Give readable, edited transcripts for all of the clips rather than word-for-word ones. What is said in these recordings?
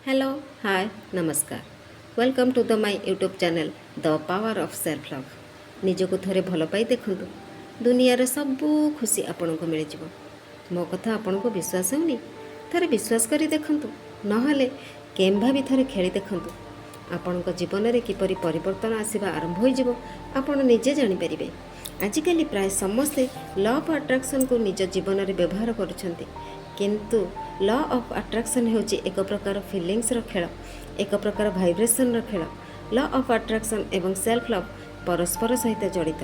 Hello hi नमस्कार welcome to the my YouTube channel the power of self love निजको थरे भल पाई देखंतु दुनियार सबू खुशी आपन को मिल जिवो मो कथा आपन को विश्वास होनी थरे विश्वास करी देखंतु नहले केम्भा भी थरे खेली देखंतु आपन को जीवन रे किपरि परिवर्तन आसीबा आरंभ होई जिवो आपन निजे जानि परिबे। आजिकल प्राय समस्ते लॉ ऑफ अट्रैक्शन को निज जीवन रे व्यवहार करुछंती किंतु लॉ ऑफ अट्रैक्शन होची एक प्रकार फीलिंग्स रो खेल एक प्रकार वाइब्रेशन रो खेल। लॉ ऑफ अट्रैक्शन एवं सेल्फ लव परस्पर सहित जड़ित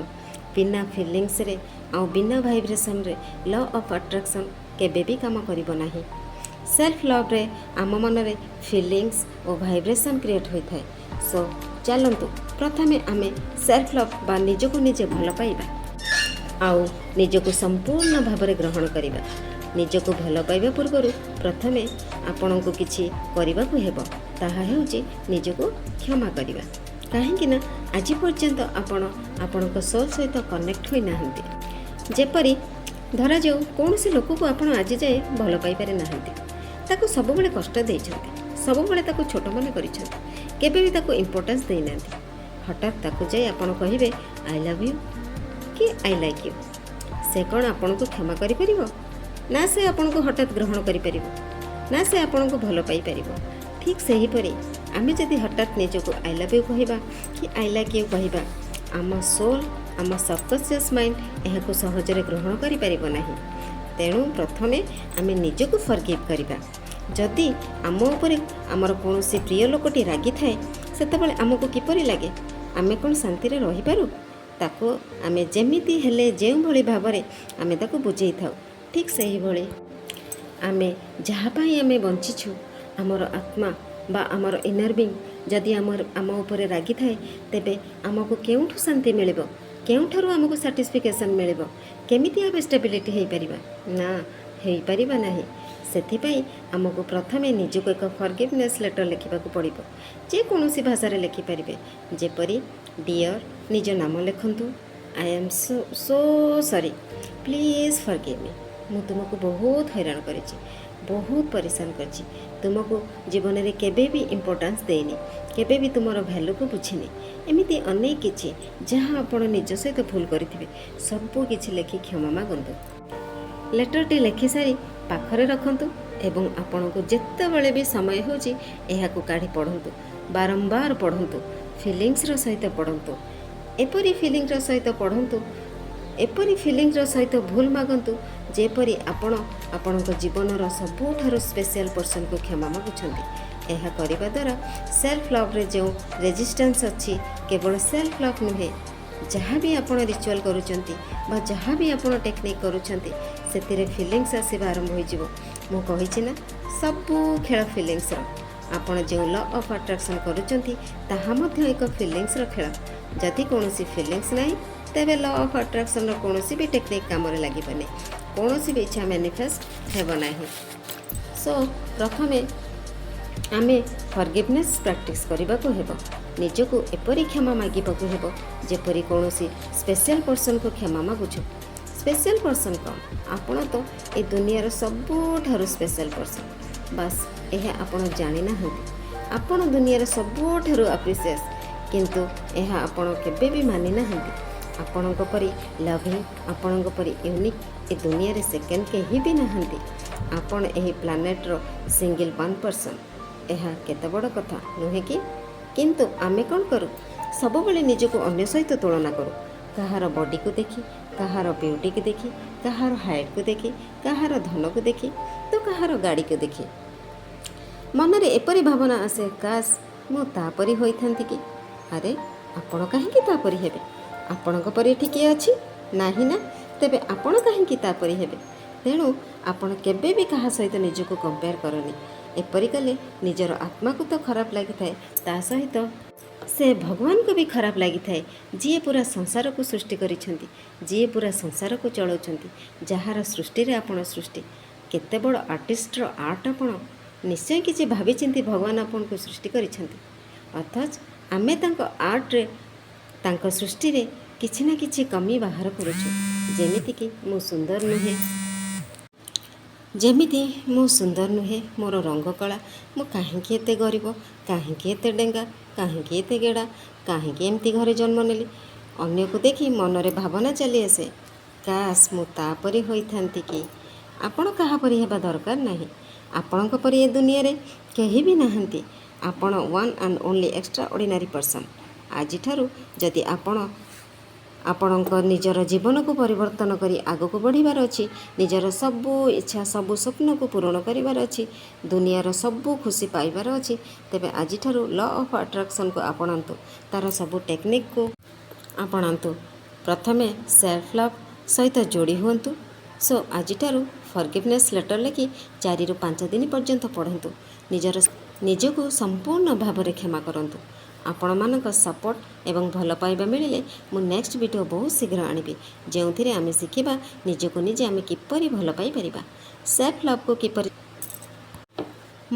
बिना फीलिंग्स रे आ बिना वाइब्रेशन रे लॉ ऑफ अट्रैक्शन केबे भी काम करिबो नाही। सेल्फ लव रे आम मन रे फीलिंग्स और वाइब्रेशन क्रिएट होई थाए। सो चलंतु प्रथमे आमे सेल्फ लव बा निजको निजे भल पाइबा आउ निजको संपूर्ण भाव में ग्रहण करिबा। निजको भल पाइबा पूर्व प्रथमे आपण को किछि करबा को हेबो ताहा हेउची निजको क्षमा करिबा। काहेकि ना आज पर्यंत आपण को सोल सहित कनेक्ट होई नाहंती। जेपरि धरा जाऊ कौन से लोक को आपण आज जाए भल पाई पारे नाहंती ताको सब बेले कष्ट देइछंती सब बेले ताको छोट मन करिछंती केबे भी ताको इंपोर्टेंस देइ नांती। हठात ताको जाए आपण कहिबे आई लव यू कि आई लाइक यू से कौन आपण को क्षमा करि परिबो ना से आपण को हठात ग्रहण करि परिबो ना से आपण को भल पाई परिबो। ठीक सही परि आमे जदि हठात निजको आई लव यू कहिबा कि आई लाइक यू कहिबा आम सोल आम सबकॉन्शियस माइंड एहाको सहजरे ग्रहण करि परिबो नाही। तेणु प्रथमे आमे निजको फॉरगिव करिबा। जदि आम उपरे आमर कोनोसी प्रिय लोकटी रागी थाए सेतेबेले आमको किपरि लागे आमे कोन शांति रे रहि पारू ताको आमे जेमिति हेले जेउ भली भाबरे आमे ताको बुझेइ थाउ। ठीक सही भली आमे जहाँ पाई आमे बंचिछु आमर आत्मा बा आमर इनर बीइंग जदि आम उपरे रागी थाए तेबे आमको केउठु शांति मिलिबो केउठारु आमको सैटिस्फिकेशन मिलिबो केमिति आबे स्टेबिलिटी हेइ परिबा ना हेइ परिबा नाही। सेथिपाई आमको प्रथमे निजको एक फॉरगिवनेस लेटर लिखिबाकू पड़िबो जे कोनोसी भाषा रे लिखि परिबे जेपरि डियर निज नाम लिखंतु I am so sorry please forgive me मु तुमको बहुत हैरान करिछि बहुत परेशान करछि तुमको जीवन रे केबे भी इंपोर्टेंस देनी केबे भी तुमर वैल्यू को बुझिनी एमिति अनेक किछि जहाँ आपण निज सहित भूल करिथिबे सबु किछि लेखि क्षमा मागंतु। लेटर टी लेखि सारी पाखरे रखंतु एवं आपण को जेतेबेले भी समय होछि एहाकू काढी पढंतु बारंबार पढंतु फीलिंग्स रो सहित पढंतु एपरी फीलिंग्स रो सहित पढंतु एपरी फीलिंग्स रो सहित भूल मागंतु जेपरी आपण जीवनर सबुठारु स्पेशल पर्सन को क्षमा मागुछंती। एहा करिबा द्वारा सेल्फ लव रे जो रेजिस्टेंस अछि केवल सेल्फ लव नुहे जहाँ भी आपण रिचुअल करूचंती बा जहाँ भी आपण टेक्निक करूचंती सेतिरे फीलिंग्स आसीबा आरंभ होई जिवो। मु कहिछि ना सबु खेल फीलिंग्स रो आपण जो लॉ ऑफ अट्रैक्शन करूचंती ताहा मध्ये एक फीलिंग्स रो खेल। जदि कोनोसी फीलिंग्स नाही तेबे लॉ ऑफ अट्रैक्शन रो कोनोसी भी टेक्निक काम रे लागिबने कोनोसी भी इच्छा मैनिफेस्ट हेबो नाही। सो प्रथमे आमे फॉरगिवनेस प्रैक्टिस करबा को हेबो निजको एपरी क्षमा मागिबाकू हेबो जेपरी कोनोसी स्पेशल पर्सन को क्षमा मागुछु। स्पेशल पर्सन कौन आपण तो ए दुनियार सबुठारु स्पेशल पर्सन बस एहा आपण जानि नाहंती आपण दुनियार सबुठारु अप्रिशियस किंतु एहा आपण केबे भी मानि नाहंती आपणक परी लविंग आपणक परी यूनिक ए दुनिया रे सेकेंड के ही भी नाहंती आपण एही प्लानेट रो सिंगल वन पर्सन एहा केते बड़ कथा नुहे कि किंतु आमे कौन करू सब बेले निजको अन्य सहित तुलना करू कहार बॉडी को देखी कहार ब्यूटी को देखी कहार हाइट को देखी कहार धन को देखी तो कहार गाड़ी को देखी मन रे एपरी भावना आसे काश मु तापरी होइथांती कि अरे आपण काहेकि तापरी हेबे आपणक परी ठिके अछि नाही ना तेबे आपण काहेकि तापरी हेबे। तेणु आपण केबे भी कहा सहित निजको कंपेयर करनी एपरी कले निजर आत्मा को तो खराब लगी थाए ता सहित से भगवान को भी खराब लगी थाए जी पूरा संसार को सृष्टि करिछंती जी पूरा संसार को चलाउछंती जहार सृष्टि रे आपण सृष्टि केते बड़ आर्टिस्ट रो आर्ट आपण निश्चय किछि भाबी चिंती भगवान आपण को सृष्टि करिछंती अर्थात आमे तांको आर्ट रे तांको सृष्टि रे किछि ना किछि कमी बाहर करूछु जेमिति कि मु सुंदर नुहे ଯେମିତି ମୁଁ ସୁନ୍ଦର ନୁହେଁ, ମୋର ରଙ୍ଗ କଳା, ମୁଁ କାହିଁକି ଏତେ ଗରିବ, କାହିଁକି ଏତେ ଡେଙ୍ଗା, କାହିଁକି ଏତେ ଗେଡ଼ା, କାହିଁକି ଏମିତି ଘରେ ଜନ୍ମ ନେଲି। ଅନ୍ୟକୁ ଦେଖି ମନରେ ଭାବନା ଚାଲି ଆସେ, କାଶ ମୁଁ ତାପରି ହୋଇଥାନ୍ତି କି। ଆପଣ କାହା ପରି ହେବା ଦରକାର ନାହିଁ। ଆପଣଙ୍କ ପରି ଏ ଦୁନିଆରେ କେହି ବି ନାହାନ୍ତି। ଆପଣ one and only extra ordinary person. ଆଜିଠାରୁ ଯଦି ଆପଣଙ୍କ ନିଜର ଜୀବନକୁ ପରିବର୍ତ୍ତନ କରି ଆଗକୁ ବଢ଼ିବାର ଅଛି, ନିଜର ସବୁ ଇଚ୍ଛା ସବୁ ସ୍ୱପ୍ନକୁ ପୂରଣ କରିବାର ଅଛି, ଦୁନିଆର ସବୁ ଖୁସି ପାଇବାର ଅଛି, ତେବେ ଆଜିଠାରୁ ଲ ଅଫ୍ ଆଟ୍ରାକ୍ସନକୁ ଆପଣାନ୍ତୁ, ତା'ର ସବୁ ଟେକ୍ନିକକୁ ଆପଣାନ୍ତୁ। ପ୍ରଥମେ ସେଲ୍ଫ ଲଭ୍ ସହିତ ଯୋଡ଼ି ହୁଅନ୍ତୁ। ଆଜିଠାରୁ ଫରଗିଭନେସ୍ ଲେଟର୍ ଲେଖି 4ରୁ 5 ଦିନ ପର୍ଯ୍ୟନ୍ତ ପଢ଼ନ୍ତୁ। ନିଜକୁ ସମ୍ପୂର୍ଣ୍ଣ ଭାବରେ କ୍ଷମା କରନ୍ତୁ। ଆପଣମାନଙ୍କ ସପୋର୍ଟ ଏବଂ ଭଲ ପାଇବା ମିଳିଲେ ମୁଁ ନେକ୍ସଟ ଭିଡ଼ିଓ ବହୁତ ଶୀଘ୍ର ଆଣିବି, ଯେଉଁଥିରେ ଆମେ ଶିଖିବା ନିଜକୁ ନିଜେ ଆମେ କିପରି ଭଲ ପାଇପାରିବା, ସେଲ୍ଫ ଲଭ୍କୁ କିପରି।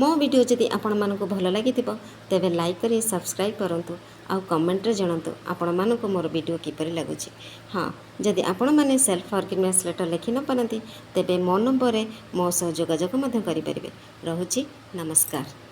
ମୋ ଭିଡ଼ିଓ ଯଦି ଆପଣମାନଙ୍କୁ ଭଲ ଲାଗିଥିବ ତେବେ ଲାଇକ୍ କରି ସବସ୍କ୍ରାଇବ୍ କରନ୍ତୁ, ଆଉ କମେଣ୍ଟରେ ଜଣାନ୍ତୁ ଆପଣମାନଙ୍କୁ ମୋର ଭିଡ଼ିଓ କିପରି ଲାଗୁଛି। ହଁ, ଯଦି ଆପଣମାନେ ସେଲ୍ଫ ଫରଗିଭନେସ୍ ଲେଟର୍ ଲେଖି ନ ପାରନ୍ତି ତେବେ ମୋ ନମ୍ବରରେ ମୋ ସହ ଯୋଗାଯୋଗ ମଧ୍ୟ କରିପାରିବେ। ରହୁଛି, ନମସ୍କାର।